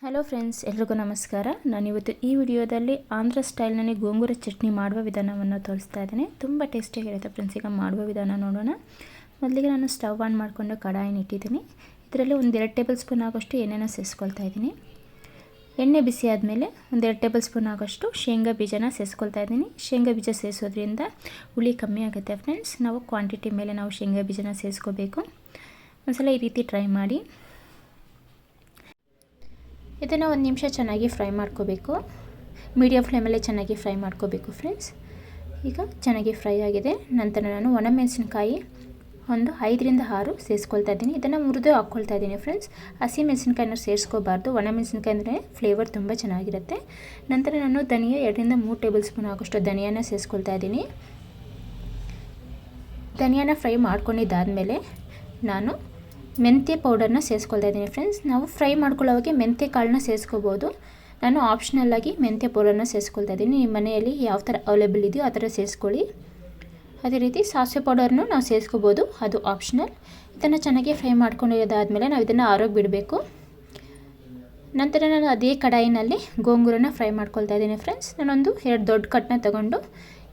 Hello friends, ಎಲ್ರಿಗೂ ನಮಸ್ಕಾರ. ನಾನಿವತ್ತು ಈ ವಿಡಿಯೋದಲ್ಲಿ ಆಂಧ್ರ ಸ್ಟೈಲ್ನಲ್ಲಿ ಗೋಂಗೂರ ಚಟ್ನಿ ಮಾಡುವ ವಿಧಾನವನ್ನು ತೋರಿಸ್ತಾ ಇದ್ದೀನಿ. ತುಂಬ ಟೇಸ್ಟಿಯಾಗಿರುತ್ತೆ ಫ್ರೆಂಡ್ಸ್. ಈಗ ಮಾಡುವ ವಿಧಾನ ನೋಡೋಣ. ಮೊದಲಿಗೆ ನಾನು ಸ್ಟವ್ ಆನ್ ಮಾಡಿಕೊಂಡು ಕಡಾಯಿನ ಇಟ್ಟಿದ್ದೀನಿ. ಇದರಲ್ಲಿ 1-2 ಟೇಬಲ್ ಸ್ಪೂನ್ ಆಗೋಷ್ಟು ಎಣ್ಣೆನ ಸೇರಿಸ್ಕೊಳ್ತಾ ಇದ್ದೀನಿ. ಎಣ್ಣೆ ಬಿಸಿ ಆದಮೇಲೆ 1-2 ಟೇಬಲ್ ಸ್ಪೂನ್ ಆಗೋಷ್ಟು ಶೇಂಗಾ ಬೀಜನ ಸೇರಿಸ್ಕೊಳ್ತಾ ಇದ್ದೀನಿ. ಶೇಂಗಾ ಬೀಜ ಸೇರಿಸೋದ್ರಿಂದ ಹುಳಿ ಕಮ್ಮಿ ಆಗುತ್ತೆ ಫ್ರೆಂಡ್ಸ್. ನಾವು ಕ್ವಾಂಟಿಟಿ ಮೇಲೆ ನಾವು ಶೇಂಗಾ ಬೀಜನ ಸೇರಿಸ್ಕೋಬೇಕು. ಒಂದ್ಸಲ ಈ ರೀತಿ ಟ್ರೈ ಮಾಡಿ. ಇದನ್ನು 1 ನಿಮಿಷ ಚೆನ್ನಾಗಿ ಫ್ರೈ ಮಾಡ್ಕೋಬೇಕು. ಮೀಡಿಯಮ್ ಫ್ಲೇಮಲ್ಲೇ ಚೆನ್ನಾಗಿ ಫ್ರೈ ಮಾಡ್ಕೋಬೇಕು ಫ್ರೆಂಡ್ಸ್. ಈಗ ಚೆನ್ನಾಗಿ ಫ್ರೈ ಆಗಿದೆ. ನಂತರ ನಾನು ಒಣಮೆಣಸಿನಕಾಯಿ ಒಂದು 5ರಿಂದ 6 ಸೇರಿಸ್ಕೊಳ್ತಾ ಇದ್ದೀನಿ. ಇದನ್ನು ಮುರಿದು ಹಾಕ್ಕೊಳ್ತಾ ಇದ್ದೀನಿ ಫ್ರೆಂಡ್ಸ್. ಹಸಿ ಮೆಣಸಿನಕಾಯಿನ ಸೇರಿಸ್ಕೋಬಾರ್ದು. ಒಣಮೆಣಸಿನಕಾಯಿ ಅಂದರೆ ಫ್ಲೇವರ್ ತುಂಬ ಚೆನ್ನಾಗಿರುತ್ತೆ. ನಂತರ ನಾನು ಧನಿಯಾ 2ರಿಂದ 3 ಟೇಬಲ್ ಸ್ಪೂನ್ ಆಗೋಷ್ಟು ಧನಿಯಾನ ಸೇರಿಸ್ಕೊಳ್ತಾ ಇದ್ದೀನಿ. ಧನಿಯಾನ ಫ್ರೈ ಮಾಡ್ಕೊಂಡಿದ್ದಾದಮೇಲೆ ನಾನು ಮೆಂತ್ಯ ಪೌಡರ್ನ ಸೇರಿಸ್ಕೊಳ್ತಾ ಇದ್ದೀನಿ ಫ್ರೆಂಡ್ಸ್. ನಾವು ಫ್ರೈ ಮಾಡ್ಕೊಳ್ಳೋವಾಗೆ ಮೆಂತ್ಯ ಕಾಳನ್ನ ಸೇರಿಸ್ಕೋಬೋದು. ನಾನು ಆಪ್ಷನಲ್ಲಾಗಿ ಮೆಂತ್ಯ ಪೌಡರ್ನ ಸೇರಿಸ್ಕೊಳ್ತಾ ಇದ್ದೀನಿ. ನಿಮ್ಮ ಮನೆಯಲ್ಲಿ ಯಾವ ಥರ ಅವೈಲೇಬಲ್ ಇದೆಯೋ ಆ ಥರ ಸೇರಿಸ್ಕೊಳ್ಳಿ. ಅದೇ ರೀತಿ ಸಾಸಿವೆ ಪೌಡರ್ನು ನಾವು ಸೇರಿಸ್ಕೋಬೋದು, ಅದು ಆಪ್ಷನಲ್. ಇದನ್ನು ಚೆನ್ನಾಗಿ ಫ್ರೈ ಮಾಡ್ಕೊಂಡಿರೋದಾದಮೇಲೆ ನಾವು ಇದನ್ನು ಆರೋಗಿ ಬಿಡಬೇಕು. ನಂತರ ನಾನು ಅದೇ ಕಡಾಯಿನಲ್ಲಿ ಗೋಂಗೂರನ ಫ್ರೈ ಮಾಡ್ಕೊಳ್ತಾ ಇದ್ದೀನಿ ಫ್ರೆಂಡ್ಸ್. ನಾನೊಂದು 2 ದೊಡ್ಡ ಕಟ್ಟನ್ನ ತಗೊಂಡು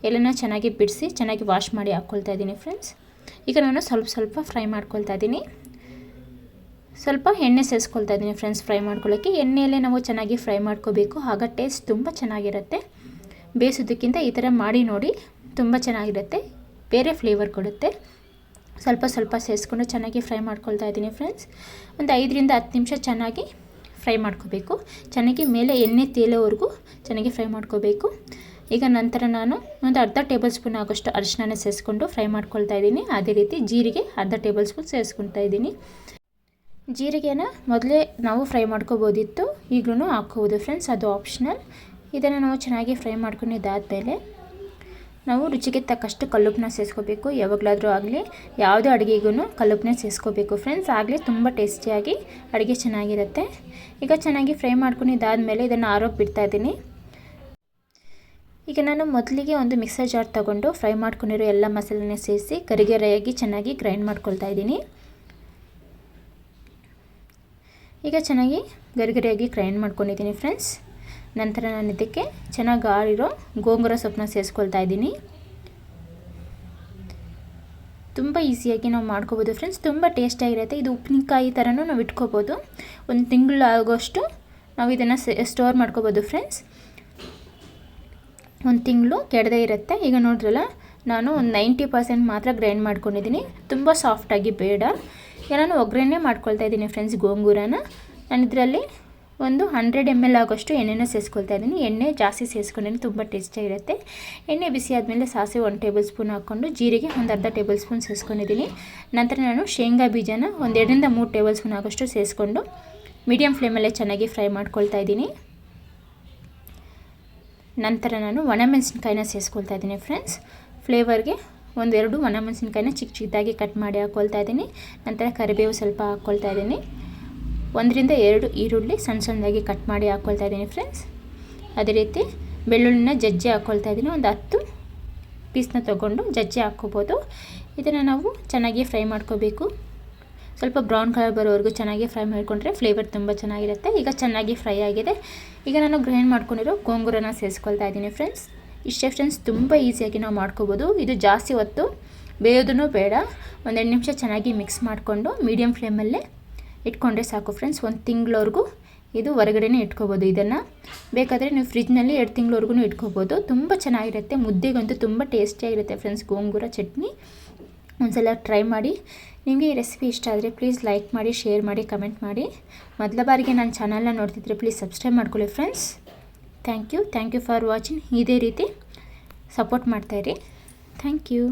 ಎಲ್ಲನ ಚೆನ್ನಾಗಿ ಬಿಡಿಸಿ ಚೆನ್ನಾಗಿ ವಾಶ್ ಮಾಡಿ ಹಾಕ್ಕೊಳ್ತಾ ಇದ್ದೀನಿ ಫ್ರೆಂಡ್ಸ್. ಈಗ ನಾನು ಸ್ವಲ್ಪ ಫ್ರೈ ಮಾಡ್ಕೊಳ್ತಾ ಇದ್ದೀನಿ. ಸ್ವಲ್ಪ ಎಣ್ಣೆ ಸೇರಿಸ್ಕೊಳ್ತಾ ಇದ್ದೀನಿ ಫ್ರೆಂಡ್ಸ್. ಫ್ರೈ ಮಾಡ್ಕೊಳ್ಳೋಕ್ಕೆ ಎಣ್ಣೆಯಲ್ಲೇ ನಾವು ಚೆನ್ನಾಗಿ ಫ್ರೈ ಮಾಡ್ಕೋಬೇಕು. ಆಗ ಟೇಸ್ಟ್ ತುಂಬ ಚೆನ್ನಾಗಿರುತ್ತೆ. ಬೇಯಿಸೋದಕ್ಕಿಂತ ಈ ಥರ ಮಾಡಿ ನೋಡಿ, ತುಂಬ ಚೆನ್ನಾಗಿರುತ್ತೆ, ಬೇರೆ ಫ್ಲೇವರ್ ಕೊಡುತ್ತೆ. ಸ್ವಲ್ಪ ಸೇರಿಸ್ಕೊಂಡು ಚೆನ್ನಾಗಿ ಫ್ರೈ ಮಾಡ್ಕೊಳ್ತಾ ಇದ್ದೀನಿ ಫ್ರೆಂಡ್ಸ್. ಒಂದು 5ರಿಂದ 10 ನಿಮಿಷ ಚೆನ್ನಾಗಿ ಫ್ರೈ ಮಾಡ್ಕೋಬೇಕು. ಚೆನ್ನಾಗಿ ಮೇಲೆ ಎಣ್ಣೆ ತೇಲೋವರೆಗೂ ಚೆನ್ನಾಗಿ ಫ್ರೈ ಮಾಡ್ಕೋಬೇಕು. ಈಗ ನಂತರ ನಾನು ಒಂದು ಅರ್ಧ ಟೇಬಲ್ ಸ್ಪೂನ್ ಆಗೋಷ್ಟು ಅರಿಶಿನ ಸೇರಿಸ್ಕೊಂಡು ಫ್ರೈ ಮಾಡ್ಕೊಳ್ತಾ ಇದ್ದೀನಿ. ಅದೇ ರೀತಿ ಜೀರಿಗೆ ಅರ್ಧ ಟೇಬಲ್ ಸ್ಪೂನ್ ಸೇರಿಸ್ಕೊಳ್ತಾ ಇದ್ದೀನಿ. ಜೀರಿಗೆನ ಮೊದಲೇ ನಾವು ಫ್ರೈ ಮಾಡ್ಕೋಬೋದಿತ್ತು, ಈಗಲೂ ಹಾಕ್ಕೋಬೋದು ಫ್ರೆಂಡ್ಸ್, ಅದು ಆಪ್ಷನಲ್. ಇದನ್ನು ನಾವು ಚೆನ್ನಾಗಿ ಫ್ರೈ ಮಾಡ್ಕೊಂಡಿದ್ದಾದಮೇಲೆ ನಾವು ರುಚಿಗೆ ತಕ್ಕಷ್ಟು ಕಲ್ಲುಪ್ಪನ್ನ ಸೇರಿಸ್ಕೋಬೇಕು. ಯಾವಾಗಲಾದರೂ ಆಗಲಿ ಯಾವುದೇ ಅಡುಗೆಗೂ ಕಲ್ಲುಪ್ಪನ್ನ ಸೇರಿಸ್ಕೋಬೇಕು ಫ್ರೆಂಡ್ಸ್. ಆಗಲೇ ತುಂಬ ಟೇಸ್ಟಿಯಾಗಿ ಅಡುಗೆ ಚೆನ್ನಾಗಿರುತ್ತೆ. ಈಗ ಚೆನ್ನಾಗಿ ಫ್ರೈ ಮಾಡ್ಕೊಂಡಿದ್ದಾದಮೇಲೆ ಇದನ್ನು ಆರೋಗಿ ಬಿಡ್ತಾ ಇದ್ದೀನಿ. ಈಗ ನಾನು ಮೊದಲಿಗೆ ಒಂದು ಮಿಕ್ಸರ್ ಜಾರ್ ತಗೊಂಡು ಫ್ರೈ ಮಾಡ್ಕೊಂಡಿರೋ ಎಲ್ಲ ಮಸಾಲೆನ ಸೇರಿಸಿ ಗರಿಗರಿಯಾಗಿ ಚೆನ್ನಾಗಿ ಗ್ರೈಂಡ್ ಮಾಡ್ಕೊಳ್ತಾ ಇದ್ದೀನಿ. ಈಗ ಚೆನ್ನಾಗಿ ಗರಿಗರಿಯಾಗಿ ಗ್ರೈಂಡ್ ಮಾಡ್ಕೊಂಡಿದ್ದೀನಿ ಫ್ರೆಂಡ್ಸ್. ನಂತರ ನಾನು ಇದಕ್ಕೆ ಚೆನ್ನಾಗಿ ಆರಿರೋ ಗೋಂಗೂರ ಸೊಪ್ಪನ್ನ ಸೇರಿಸ್ಕೊಳ್ತಾ ಇದ್ದೀನಿ. ತುಂಬ ಈಸಿಯಾಗಿ ನಾವು ಮಾಡ್ಕೋಬೋದು ಫ್ರೆಂಡ್ಸ್. ತುಂಬ ಟೇಸ್ಟಾಗಿರುತ್ತೆ. ಇದು ಉಪ್ಪಿನಕಾಯಿ ಥರನೂ ನಾವು ಇಟ್ಕೋಬೋದು. 1 ತಿಂಗಳು ಆಗೋಷ್ಟು ನಾವು ಇದನ್ನು ಸ್ಟೋರ್ ಮಾಡ್ಕೋಬೋದು ಫ್ರೆಂಡ್ಸ್. 1 ತಿಂಗಳು ಕೆಡದೇ ಇರುತ್ತೆ. ಈಗ ನೋಡ್ರಲ್ಲ, ನಾನು ಒಂದು 90% ಮಾತ್ರ ಗ್ರೈಂಡ್ ಮಾಡ್ಕೊಂಡಿದ್ದೀನಿ. ತುಂಬ ಸಾಫ್ಟಾಗಿ ಬೇಡ. ಈಗ ನಾನು ಒಗ್ಗರಣೆ ಮಾಡ್ಕೊಳ್ತಾ ಇದ್ದೀನಿ ಫ್ರೆಂಡ್ಸ್. ಗೋಂಗೂರನ ನಾನು ಇದರಲ್ಲಿ ಒಂದು 100 ml ಆಗೋಷ್ಟು ಎಣ್ಣೆನ ಸೇರಿಸ್ಕೊಳ್ತಾ ಇದ್ದೀನಿ. ಎಣ್ಣೆ ಜಾಸ್ತಿ ಸೇರಿಸ್ಕೊಂಡಿದ್ದೀನಿ, ತುಂಬ ಟೇಸ್ಟಿಯಾಗಿರುತ್ತೆ. ಎಣ್ಣೆ ಬಿಸಿ ಆದಮೇಲೆ ಸಾಸಿವೆ 1 ಟೇಬಲ್ ಸ್ಪೂನ್ ಹಾಕ್ಕೊಂಡು ಜೀರಿಗೆ ಒಂದು ಅರ್ಧ ಟೇಬಲ್ ಸ್ಪೂನ್ ಸೇರಿಸ್ಕೊಂಡಿದ್ದೀನಿ. ನಂತರ ನಾನು ಶೇಂಗಾ ಬೀಜನ 1-2ರಿಂದ 3 ಟೇಬಲ್ ಸ್ಪೂನ್ ಆಗೋಷ್ಟು ಸೇರಿಸ್ಕೊಂಡು ಮೀಡಿಯಮ್ ಫ್ಲೇಮಲ್ಲೇ ಚೆನ್ನಾಗಿ ಫ್ರೈ ಮಾಡ್ಕೊಳ್ತಾ ಇದ್ದೀನಿ. ನಂತರ ನಾನು ಒಣಮೆಣಸಿನ್ಕಾಯಿನ ಸೇರಿಸ್ಕೊಳ್ತಾ ಇದ್ದೀನಿ ಫ್ರೆಂಡ್ಸ್. ಫ್ಲೇವರ್ಗೆ 1-2 ಒಣಮೆಣಸಿನ್ಕಾಯಿನ ಚಿಕ್ಕದಾಗಿ ಕಟ್ ಮಾಡಿ ಹಾಕ್ಕೊಳ್ತಾ ಇದ್ದೀನಿ. ನಂತರ ಕರಿಬೇವು ಸ್ವಲ್ಪ ಹಾಕ್ಕೊಳ್ತಾ ಇದ್ದೀನಿ. 1-2 ಈರುಳ್ಳಿ ಸಣ್ಣದಾಗಿ ಕಟ್ ಮಾಡಿ ಹಾಕ್ಕೊಳ್ತಾ ಇದ್ದೀನಿ ಫ್ರೆಂಡ್ಸ್. ಅದೇ ರೀತಿ ಬೆಳ್ಳುಳ್ಳಿನ ಜಜ್ಜಿ ಹಾಕ್ಕೊಳ್ತಾ ಇದ್ದೀನಿ. ಒಂದು 10 ಪೀಸ್ನ ತೊಗೊಂಡು ಜಜ್ಜಿ ಹಾಕ್ಕೋಬೋದು. ಇದನ್ನು ನಾವು ಚೆನ್ನಾಗಿ ಫ್ರೈ ಮಾಡ್ಕೋಬೇಕು. ಸ್ವಲ್ಪ ಬ್ರೌನ್ ಕಲರ್ ಬರೋವರೆಗೂ ಚೆನ್ನಾಗಿ ಫ್ರೈ ಮಾಡಿಕೊಂಡ್ರೆ ಫ್ಲೇವರ್ ತುಂಬ ಚೆನ್ನಾಗಿರುತ್ತೆ. ಈಗ ಚೆನ್ನಾಗಿ ಫ್ರೈ ಆಗಿದೆ. ಈಗ ನಾನು ಗ್ರೈಂಡ್ ಮಾಡ್ಕೊಂಡಿರೋ ಗೋಂಗೂರನ ಸೇರಿಸ್ಕೊಳ್ತಾ ಇದ್ದೀನಿ ಫ್ರೆಂಡ್ಸ್. ಇಷ್ಟೇ ಫ್ರೆಂಡ್ಸ್, ತುಂಬ ಈಸಿಯಾಗಿ ನಾವು ಮಾಡ್ಕೋಬೋದು. ಇದು ಜಾಸ್ತಿ ಹೊತ್ತು ಬೇಯೋದೂ ಬೇಡ. 1-2 ನಿಮಿಷ ಚೆನ್ನಾಗಿ ಮಿಕ್ಸ್ ಮಾಡಿಕೊಂಡು ಮೀಡಿಯಮ್ ಫ್ಲೇಮಲ್ಲೇ ಇಟ್ಕೊಂಡ್ರೆ ಸಾಕು ಫ್ರೆಂಡ್ಸ್. 1 ತಿಂಗಳವರೆಗೂ ಇದು ಹೊರಗಡೆನೇ ಇಟ್ಕೋಬೋದು. ಇದನ್ನು ಬೇಕಾದರೆ ನೀವು ಫ್ರಿಜ್ನಲ್ಲಿ 2 ತಿಂಗಳವರೆಗೂ ಇಟ್ಕೋಬೋದು. ತುಂಬ ಚೆನ್ನಾಗಿರುತ್ತೆ. ಮುದ್ದೆಗಂತೂ ತುಂಬ ಟೇಸ್ಟಿಯಾಗಿರುತ್ತೆ ಫ್ರೆಂಡ್ಸ್ ಗೋಂಗೂರ ಚಟ್ನಿ. ಒಂದ್ಸಲ ಟ್ರೈ ಮಾಡಿ. ನಿಮಗೆ ಈ ರೆಸಿಪಿ ಇಷ್ಟ ಆದರೆ ಪ್ಲೀಸ್ ಲೈಕ್ ಮಾಡಿ, ಶೇರ್ ಮಾಡಿ, ಕಮೆಂಟ್ ಮಾಡಿ. ಮೊದಲ ಬಾರಿಗೆ ನನ್ನ ಚಾನಲ್ನ ನೋಡ್ತಿದ್ರೆ ಪ್ಲೀಸ್ ಸಬ್ಸ್ಕ್ರೈಬ್ ಮಾಡ್ಕೊಳ್ಳಿ friends. Thank you for watching. ಇದೇ ರೀತಿ ಸಪೋರ್ಟ್ ಮಾಡ್ತಾಯಿರಿ. Thank you.